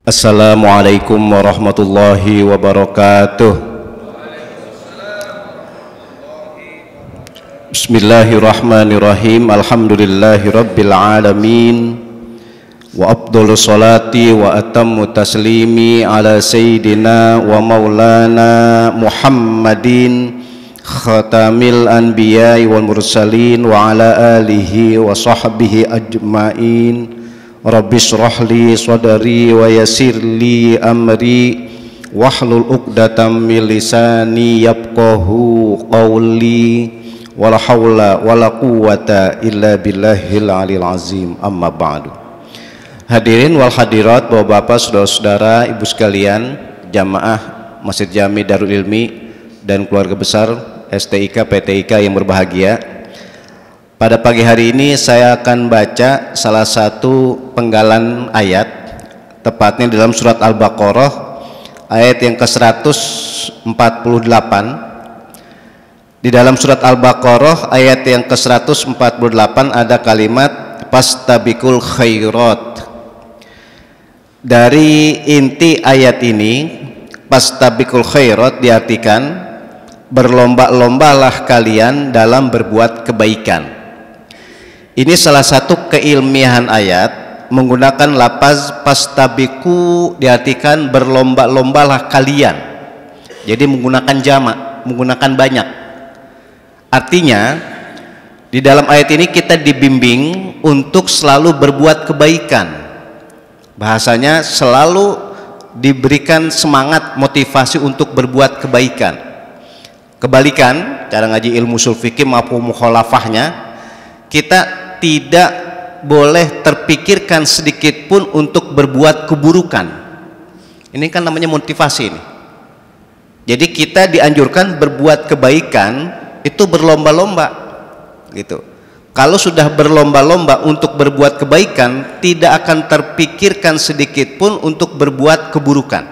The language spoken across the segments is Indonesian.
Assalamualaikum warahmatullahi wabarakatuh. Bismillahirrahmanirrahim. Alhamdulillahi rabbil alamin. Wa afdalu salati wa atammu taslimi ala sayyidina wa maulana Muhammadin khatamil anbiya'i wal mursalin wa ala alihi wa sahbihi ajma'in. Rabbi shrah li sadri wa yassir li amri wahlul 'uqdatam min lisani yafqahu qawli wala haula wala quwwata illa billahil aliyil azim. Amma ba'du. Hadirin wal hadirat, Bapak-bapak, saudara-saudara, ibu sekalian, jamaah Masjid Jami Darul Ilmi dan keluarga besar STIK PTIK yang berbahagia. Pada pagi hari ini saya akan baca salah satu penggalan ayat, tepatnya dalam surat Al-Baqarah ayat yang ke-148. Di dalam surat Al-Baqarah ayat yang ke-148 ada kalimat fastabiqul khairat. Dari inti ayat ini, fastabiqul khairat diartikan berlomba-lombalah kalian dalam berbuat kebaikan. Ini salah satu keilmiahan ayat, menggunakan lafaz fastabiqu diartikan berlomba-lombalah kalian. Jadi menggunakan jamak, menggunakan banyak. Artinya di dalam ayat ini kita dibimbing untuk selalu berbuat kebaikan. Bahasanya selalu diberikan semangat, motivasi untuk berbuat kebaikan. Kebalikan, cara ngaji ilmu ushul fikih maupun mukhalafahnya, kita tidak boleh terpikirkan sedikit pun untuk berbuat keburukan. Ini kan namanya motivasi ini. Jadi kita dianjurkan berbuat kebaikan itu berlomba-lomba gitu. Kalau sudah berlomba-lomba untuk berbuat kebaikan, tidak akan terpikirkan sedikit pun untuk berbuat keburukan.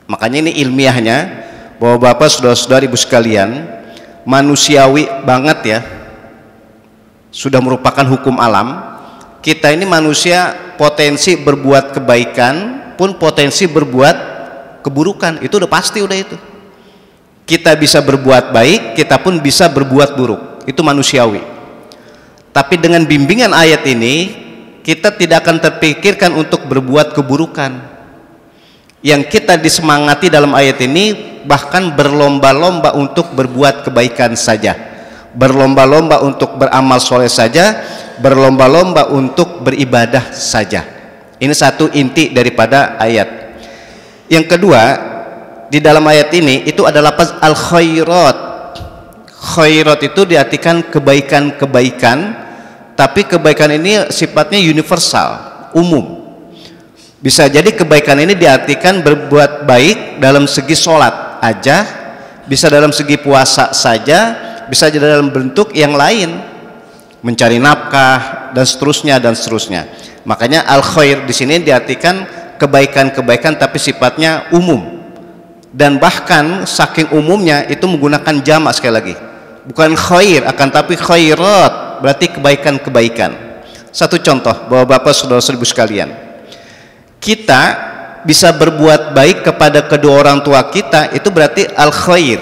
Makanya ini ilmiahnya, bahwa Bapak, saudara-saudari, ibu sekalian, manusiawi banget ya, sudah merupakan hukum alam. Kita ini manusia potensi berbuat kebaikan pun potensi berbuat keburukan, itu udah pasti, udah itu. Kita bisa berbuat baik, kita pun bisa berbuat buruk, itu manusiawi. Tapi dengan bimbingan ayat ini, kita tidak akan terpikirkan untuk berbuat keburukan. Yang kita disemangati dalam ayat ini bahkan berlomba-lomba untuk berbuat kebaikan saja, berlomba-lomba untuk beramal soleh saja, berlomba-lomba untuk beribadah saja. Ini satu inti daripada ayat. Yang kedua, di dalam ayat ini itu adalah lafaz al-khairat. Khairat itu diartikan kebaikan-kebaikan, tapi kebaikan ini sifatnya universal, umum. Bisa jadi kebaikan ini diartikan berbuat baik dalam segi sholat aja, bisa dalam segi puasa saja, bisa jadi dalam bentuk yang lain, mencari nafkah dan seterusnya dan seterusnya. Makanya al khair di sini diartikan kebaikan-kebaikan tapi sifatnya umum. Dan bahkan saking umumnya itu menggunakan jamak sekali lagi. Bukan khair akan tapi khairat, berarti kebaikan-kebaikan. Satu contoh, Bapak-bapak, saudara-saudari sekalian, kita bisa berbuat baik kepada kedua orang tua kita, itu berarti al khair.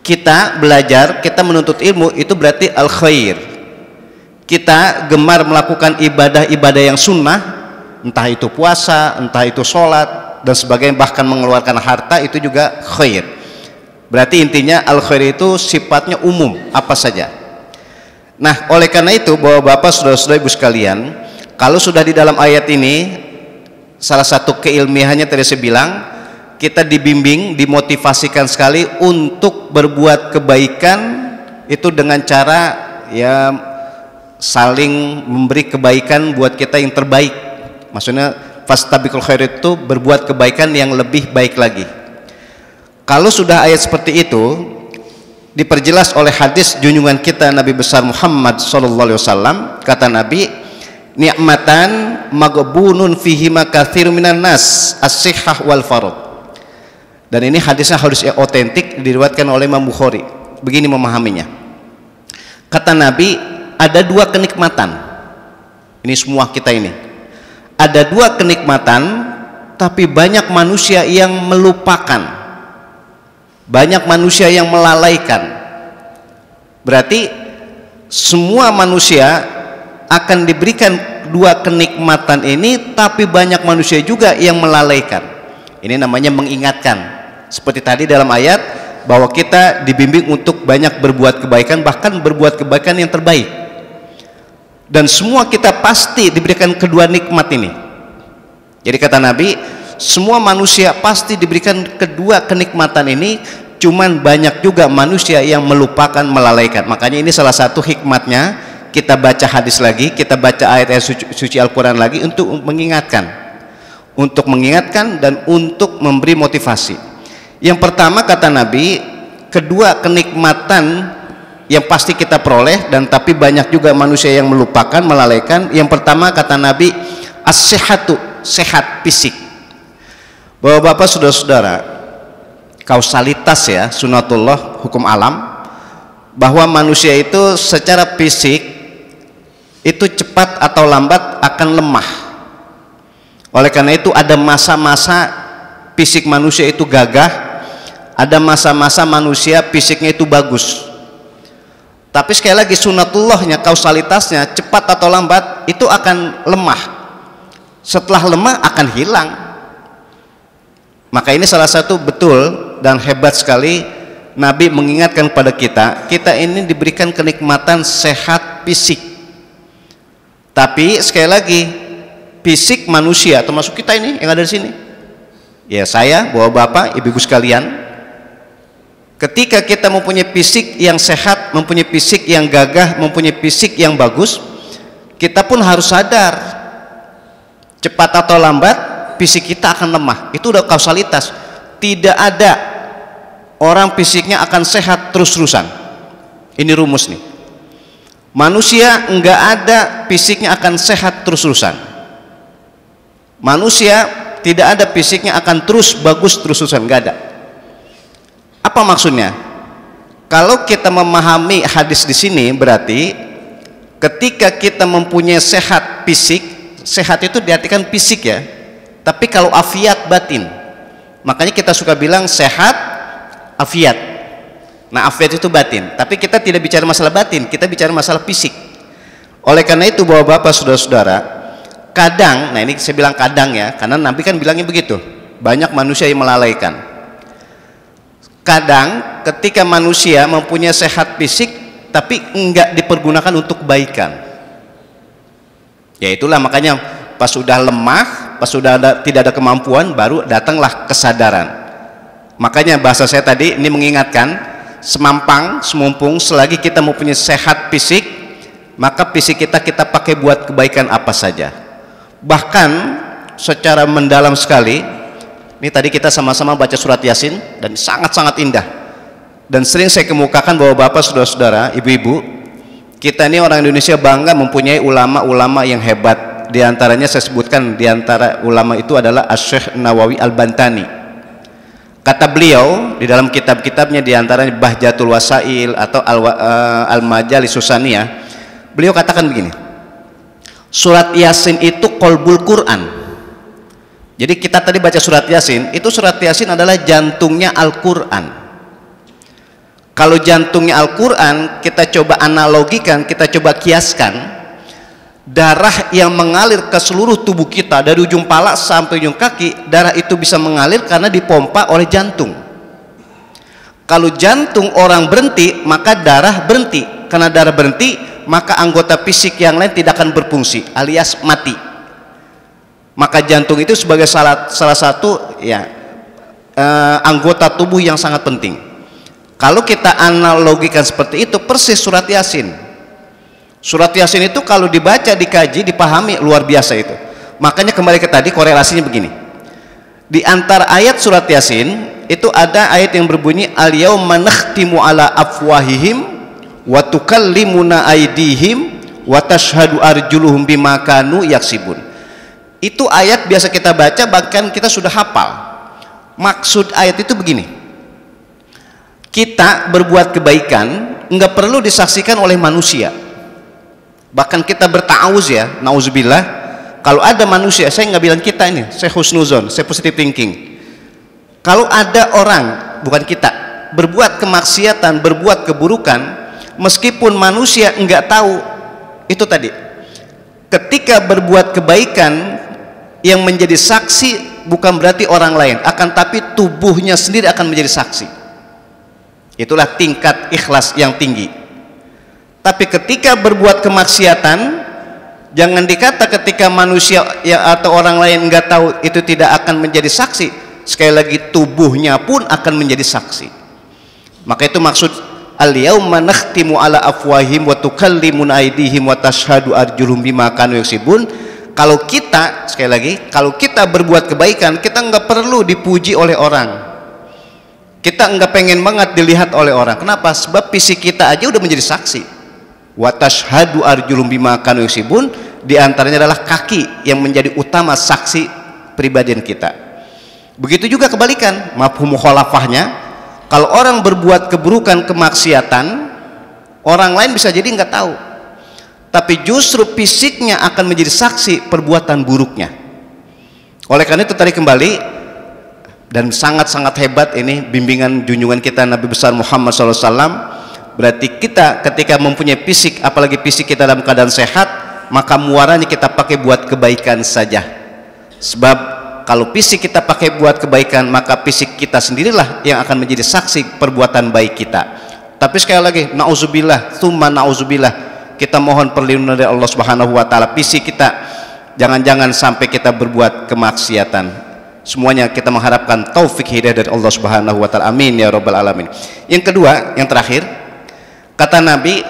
Kita belajar, kita menuntut ilmu, itu berarti al khair. Kita gemar melakukan ibadah-ibadah yang sunnah, entah itu puasa, entah itu sholat dan sebagainya, bahkan mengeluarkan harta, itu juga khair. Berarti intinya al khair itu sifatnya umum, apa saja. Nah, oleh karena itu, bahwa Bapak, saudara-saudara, ibu sekalian, kalau sudah di dalam ayat ini, salah satu keilmiahannya tadi saya bilang, kita dibimbing, dimotivasikan sekali untuk berbuat kebaikan itu dengan cara ya saling memberi kebaikan buat kita yang terbaik. Maksudnya fastabiqul khairat itu berbuat kebaikan yang lebih baik lagi. Kalau sudah ayat seperti itu diperjelas oleh hadis junjungan kita Nabi besar Muhammad SAW, kata Nabi, ni'matan maghbunun fihi makatsirun minan nas as-sihhah wal farad. Dan ini hadisnya harus otentik, diriwayatkan oleh Imam Bukhari. Begini memahaminya. Kata Nabi, ada dua kenikmatan. Ini semua kita ini. ada dua kenikmatan, tapi banyak manusia yang melupakan, banyak manusia yang melalaikan. Berarti semua manusia akan diberikan dua kenikmatan ini, tapi banyak manusia juga yang melalaikan. Ini namanya mengingatkan. Seperti tadi dalam ayat, bahwa kita dibimbing untuk banyak berbuat kebaikan, bahkan berbuat kebaikan yang terbaik. Dan semua kita pasti diberikan kedua nikmat ini. Jadi kata Nabi, semua manusia pasti diberikan kedua kenikmatan ini, cuman banyak juga manusia yang melupakan, melalaikan. Makanya ini salah satu hikmatnya kita baca hadis lagi, kita baca ayat-ayat suci Al-Quran lagi untuk mengingatkan, dan untuk memberi motivasi. Yang pertama kata Nabi, kedua kenikmatan yang pasti kita peroleh, dan tapi banyak juga manusia yang melupakan, melalaikan. Yang pertama kata Nabi, as-sihhatu, sehat fisik. Bapak-bapak, saudara-saudara, kausalitas ya, sunatullah, hukum alam, bahwa manusia itu secara fisik itu cepat atau lambat akan lemah. Oleh karena itu ada masa-masa fisik manusia itu gagah, ada masa-masa manusia fisiknya itu bagus. Tapi sekali lagi sunatullahnya, kausalitasnya, cepat atau lambat itu akan lemah. Setelah lemah akan hilang. Maka ini salah satu betul dan hebat sekali Nabi mengingatkan pada kita, kita ini diberikan kenikmatan sehat fisik. Tapi sekali lagi, fisik manusia termasuk kita ini yang ada di sini, ya saya, bapak-bapak, ibu-ibu sekalian, ketika kita mempunyai fisik yang sehat, mempunyai fisik yang gagah, mempunyai fisik yang bagus, kita pun harus sadar cepat atau lambat fisik kita akan lemah. Itu udah kausalitas. Tidak ada orang fisiknya akan sehat terus-terusan. Ini rumus nih. Manusia enggak ada fisiknya akan sehat terus-terusan. Manusia tidak ada fisiknya akan terus bagus terus-terusan, enggak ada. Apa maksudnya? Kalau kita memahami hadis di sini, berarti ketika kita mempunyai sehat fisik, sehat itu diartikan fisik ya, tapi kalau afiat batin, makanya kita suka bilang sehat afiat. Nah, afiat itu batin, tapi kita tidak bicara masalah batin, kita bicara masalah fisik. Oleh karena itu bapak-bapak, saudara-saudara, kadang, nah ini saya bilang kadang ya, karena Nabi kan bilangnya begitu, banyak manusia yang melalaikan. Kadang ketika manusia mempunyai sehat fisik tapi enggak dipergunakan untuk kebaikan, ya itulah makanya pas sudah lemah, pas sudah tidak ada kemampuan, baru datanglah kesadaran. Makanya bahasa saya tadi ini mengingatkan, semampang semumpung selagi kita mempunyai sehat fisik, maka fisik kita pakai buat kebaikan apa saja. Bahkan secara mendalam sekali, ini tadi kita sama-sama baca surat Yasin dan sangat-sangat indah. Dan sering saya kemukakan bahwa bapak, saudara-saudara, ibu-ibu, kita ini orang Indonesia bangga mempunyai ulama-ulama yang hebat. Di antaranya saya sebutkan, di antara ulama itu adalah Asy-Syaikh Nawawi Al-Bantani. Kata beliau di dalam kitab-kitabnya, di antaranya Bahjatul Wasail atau Al-Majalis Susaniyah, beliau katakan begini, surat Yasin itu qalbul Quran. Jadi kita tadi baca surat Yasin, itu surat Yasin adalah jantungnya Al-Quran. Kalau jantungnya Al-Quran, kita coba analogikan, kita coba kiaskan, darah yang mengalir ke seluruh tubuh kita dari ujung pala sampai ujung kaki, darah itu bisa mengalir karena dipompa oleh jantung. Kalau jantung orang berhenti, maka darah berhenti. Karena darah berhenti, maka anggota fisik yang lain tidak akan berfungsi, alias mati. Maka jantung itu sebagai salah satu ya anggota tubuh yang sangat penting. Kalau kita analogikan seperti itu, persis surat Yasin. Surat Yasin itu kalau dibaca, dikaji, dipahami, luar biasa itu. Makanya kembali ke tadi, korelasinya begini. Di antara ayat surat Yasin itu ada ayat yang berbunyi al-yauma nakhtimu ala afwahihim wa tukallimuna aydihim wa tashhadu arjuluhum bima kanu yaksibun. Itu ayat biasa kita baca, bahkan kita sudah hafal. Maksud ayat itu begini, kita berbuat kebaikan enggak perlu disaksikan oleh manusia. Bahkan kita berta'awuz ya, nauzubillah, kalau ada manusia, saya nggak bilang kita ini, saya husnuzon, saya positive thinking. Kalau ada orang, bukan kita, berbuat kemaksiatan, berbuat keburukan, meskipun manusia nggak tahu, itu tadi. Ketika berbuat kebaikan, yang menjadi saksi bukan berarti orang lain, akan tapi tubuhnya sendiri akan menjadi saksi. Itulah tingkat ikhlas yang tinggi. Tapi ketika berbuat kemaksiatan, jangan dikata ketika manusia atau orang lain nggak tahu, itu tidak akan menjadi saksi. Sekali lagi, tubuhnya pun akan menjadi saksi. Maka itu maksud al-yauma nakhtimu ala afwahim wa tukallimuna aydihim wa tashhadu arjuluhum bima kanu yaksibun. Kalau kita, sekali lagi, kalau kita berbuat kebaikan, kita nggak perlu dipuji oleh orang, kita nggak pengen banget dilihat oleh orang. Kenapa? Sebab fisik kita aja udah menjadi saksi. Wa tashhadu arjuluhum bima kanu yaksibun, di antaranya adalah kaki yang menjadi utama saksi pribadian kita. Begitu juga kebalikan, mafhum mukhalafahnya, kalau orang berbuat keburukan, kemaksiatan, orang lain bisa jadi nggak tahu, tapi justru fisiknya akan menjadi saksi perbuatan buruknya. Oleh karena itu tadi kembali, dan sangat-sangat hebat ini bimbingan junjungan kita Nabi besar Muhammad SAW. Berarti kita ketika mempunyai fisik, apalagi fisik kita dalam keadaan sehat, maka muaranya kita pakai buat kebaikan saja. Sebab kalau fisik kita pakai buat kebaikan, maka fisik kita sendirilah yang akan menjadi saksi perbuatan baik kita. Tapi sekali lagi, na'udzubillah, tsumma na'udzubillah, kita mohon perlindungan dari Allah Subhanahu wa taala, fisik kita jangan-jangan sampai kita berbuat kemaksiatan. Semuanya kita mengharapkan taufik hidayah dari Allah Subhanahu wa taala. Amin ya rabbal alamin. Yang kedua, yang terakhir, kata Nabi,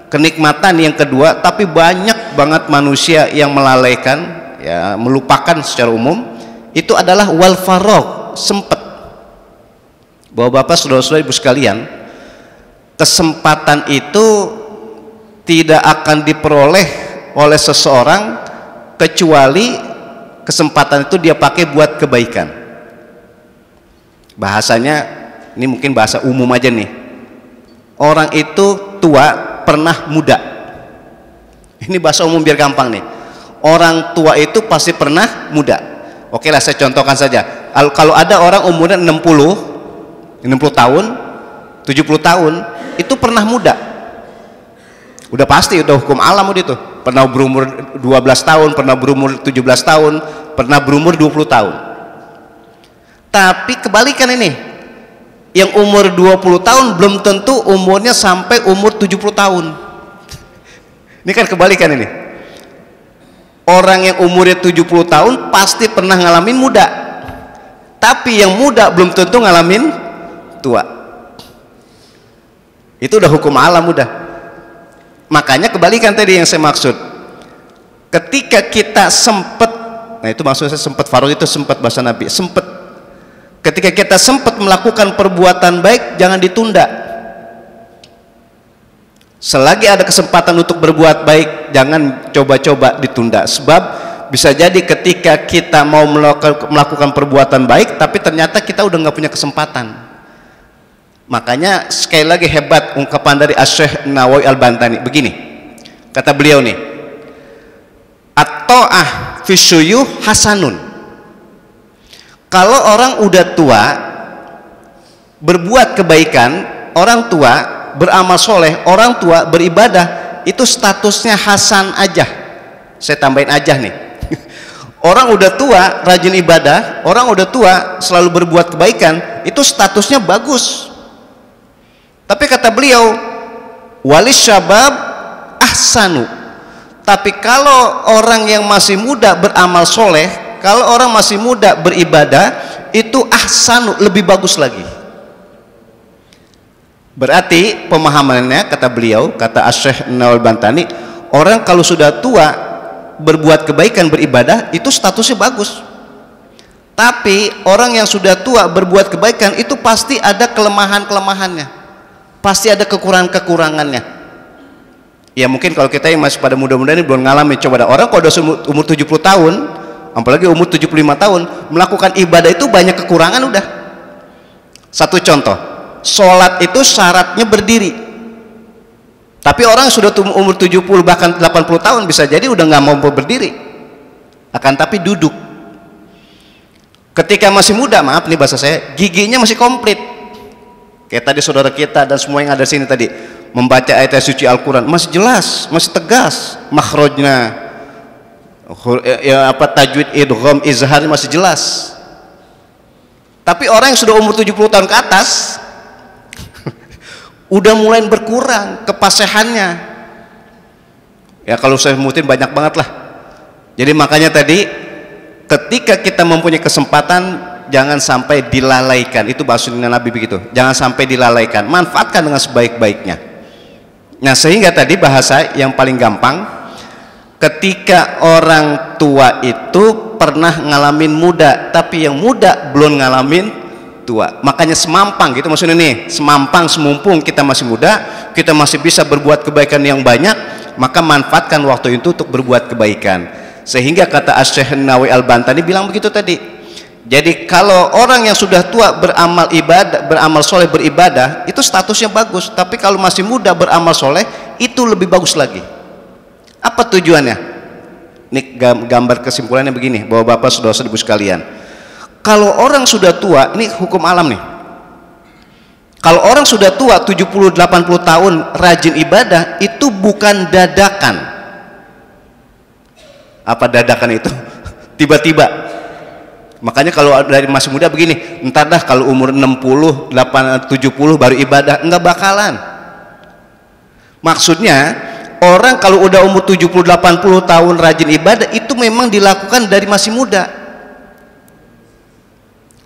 kenikmatan yang kedua, tapi banyak banget manusia yang melalaikan, ya, melupakan secara umum, itu adalah wal faragh, sempat. Bapak-bapak, saudara-saudara, ibu sekalian, kesempatan itu tidak akan diperoleh oleh seseorang kecuali kesempatan itu dia pakai buat kebaikan. Bahasanya ini mungkin bahasa umum aja nih, orang itu tua pernah muda. Ini bahasa umum biar gampang nih, orang tua itu pasti pernah muda. Oke lah, saya contohkan saja. Kalau ada orang umurnya 60 tahun, 70 tahun, itu pernah muda. Udah pasti, udah hukum alam udah itu. Pernah berumur 12 tahun, pernah berumur 17 tahun, pernah berumur 20 tahun. Tapi kebalikan ini, yang umur 20 tahun belum tentu umurnya sampai umur 70 tahun. Ini kan kebalikan ini. Orang yang umurnya 70 tahun pasti pernah ngalamin muda, tapi yang muda belum tentu ngalamin tua. Itu udah hukum alam udah. Makanya kebalikan tadi yang saya maksud. Ketika kita sempat, nah itu maksudnya sempat, faragh itu sempat, bahasa Nabi, sempat. Ketika kita sempat melakukan perbuatan baik, jangan ditunda. Selagi ada kesempatan untuk berbuat baik, jangan coba-coba ditunda. Sebab bisa jadi ketika kita mau melakukan perbuatan baik, tapi ternyata kita udah nggak punya kesempatan. Makanya sekali lagi hebat ungkapan dari Asy-Syaikh Nawawi Al-Bantani. Begini, kata beliau nih, at-ta'ah fi syuyukh hasanun. Kalau orang udah tua, berbuat kebaikan, orang tua beramal soleh, orang tua beribadah, itu statusnya hasan aja. Saya tambahin aja nih. Orang udah tua rajin ibadah, orang udah tua selalu berbuat kebaikan, itu statusnya bagus. Tapi kata beliau, walis syabab ahsanu. Tapi kalau orang yang masih muda beramal soleh, kalau orang masih muda beribadah, itu ahsanu, lebih bagus lagi. Berarti pemahamannya, kata beliau, kata Asy-Syaikh Nawawi Bantani, orang kalau sudah tua berbuat kebaikan, beribadah, itu statusnya bagus. Tapi orang yang sudah tua berbuat kebaikan, itu pasti ada kelemahan-kelemahannya, pasti ada kekurangan-kekurangannya. Ya mungkin kalau kita yang masih pada muda-muda ini belum ngalamin. Coba ada orang kalau udah umur 70 tahun, apalagi umur 75 tahun, melakukan ibadah itu banyak kekurangan udah. Satu contoh, sholat itu syaratnya berdiri, tapi orang sudah umur 70 bahkan 80 tahun bisa jadi udah nggak mau berdiri. akan tapi duduk. Ketika masih muda, maaf nih bahasa saya, giginya masih komplit. Kayak tadi saudara kita dan semua yang ada di sini tadi membaca ayat suci Al-Quran masih jelas, masih tegas, makhrajnya, ya apa, tajwid, idgham, izhar masih jelas. Tapi orang yang sudah umur 70 tahun ke atas udah mulai berkurang kepasehannya. Ya kalau saya sebutin banyak banget lah. Jadi makanya tadi ketika kita mempunyai kesempatan jangan sampai dilalaikan. Itu bahasanya Nabi begitu, jangan sampai dilalaikan, manfaatkan dengan sebaik-baiknya. Nah sehingga tadi bahasa yang paling gampang, ketika orang tua itu pernah ngalamin muda, tapi yang muda belum ngalamin tua, makanya semampang gitu maksudnya nih, semampang semumpung kita masih muda, kita masih bisa berbuat kebaikan yang banyak, maka manfaatkan waktu itu untuk berbuat kebaikan. Sehingga kata Asy-Syaikh Nawawi Al-Bantani bilang begitu tadi. Jadi kalau orang yang sudah tua beramal ibadah, beramal soleh, beribadah, itu statusnya bagus. Tapi kalau masih muda beramal soleh, itu lebih bagus lagi. Apa tujuannya? Ini gambar kesimpulannya begini, bahwa bapak saudara ibu sekalian, kalau orang sudah tua, ini hukum alam nih, kalau orang sudah tua 70-80 tahun rajin ibadah, itu bukan dadakan. Apa dadakan itu? Tiba-tiba. Makanya kalau dari masih muda begini, entar dah kalau umur 60, 70 baru ibadah, enggak bakalan. Maksudnya orang kalau udah umur 70-80 tahun rajin ibadah, itu memang dilakukan dari masih muda.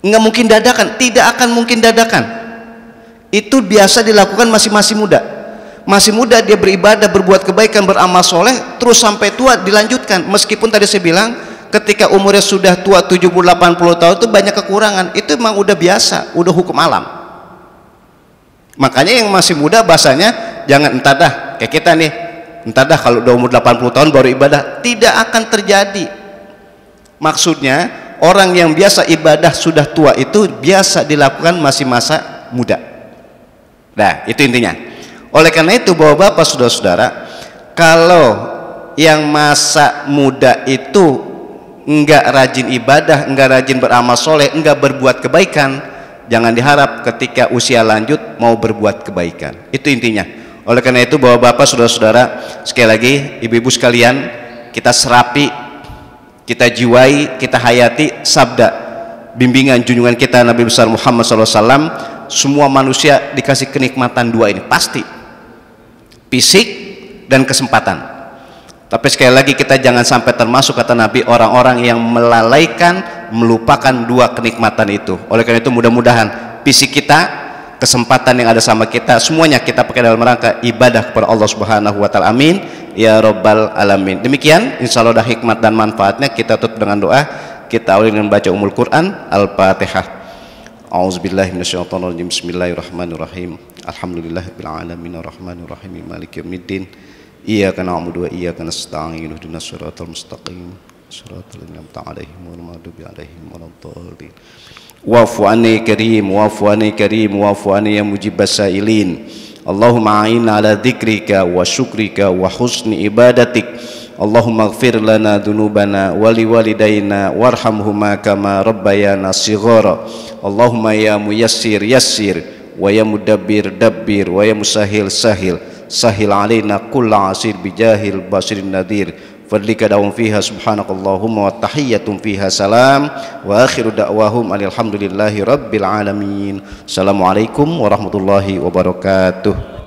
Enggak mungkin dadakan, tidak akan mungkin dadakan. Itu biasa dilakukan masih muda. Masih muda dia beribadah, berbuat kebaikan, beramal soleh, terus sampai tua dilanjutkan. Meskipun tadi saya bilang ketika umurnya sudah tua 70-80 tahun itu banyak kekurangan, itu memang udah biasa, udah hukum alam. Makanya yang masih muda bahasanya jangan entar dah, kayak kita nih, entar dah kalau udah umur 80 tahun baru ibadah, tidak akan terjadi. Maksudnya orang yang biasa ibadah sudah tua itu biasa dilakukan masih masa muda. Nah itu intinya. Oleh karena itu bahwa bapak saudara-saudara, kalau yang masa muda itu enggak rajin ibadah, enggak rajin beramal soleh, enggak berbuat kebaikan, jangan diharap ketika usia lanjut mau berbuat kebaikan. Itu intinya. Oleh karena itu bahwa bapak saudara-saudara, sekali lagi ibu-ibu sekalian, kita serapi, kita jiwai, kita hayati sabda bimbingan junjungan kita Nabi besar Muhammad SAW. Semua manusia dikasih kenikmatan dua ini pasti, fisik dan kesempatan. Tapi sekali lagi kita jangan sampai termasuk kata Nabi orang-orang yang melalaikan, melupakan dua kenikmatan itu. Oleh karena itu mudah-mudahan fisik kita, kesempatan yang ada sama kita, semuanya kita pakai dalam rangka ibadah kepada Allah Subhanahu wa taala. Amin ya rabbal alamin. Demikian insyaallah ada hikmat dan manfaatnya. Kita tutup dengan doa. Kita awali dengan baca Ummul Quran Al-Fatihah. A'udzubillahi minasyaitonirrajim. Bismillahirrahmanirrahim. Alhamdulillahirabbil alamin arrahmanirrahim maliki yaumiddin. Iyyaka na'budu wa iyyaka nasta'in. Ihdinas siratal mustaqim. Shiratal ladzina an'amta 'alaihim ghairil maghdubi 'alaihim waladdallin. Wa'fu 'anni karim, wa'fu 'anni karim, wa'fu 'anni ya mujibas sa'ilin. Allahumma a'inna 'ala dzikrika wa syukrika wa husni ibadatik. Allahumma ighfir lana dzunubana wa liwalidayna warhamhuma kama rabbayana shighara. Allahumma ya muyassir yassir wa ya mudabbir dabbir wa ya musahhil sahil sahil alaina kulla asir bijahil basirin nadir fadlika da'um fiha subhanakallahumma wa tahiyyatun fiha salam wa akhiru da'wahum alhamdulillahi rabbil alamin. Assalamualaikum warahmatullahi wabarakatuh.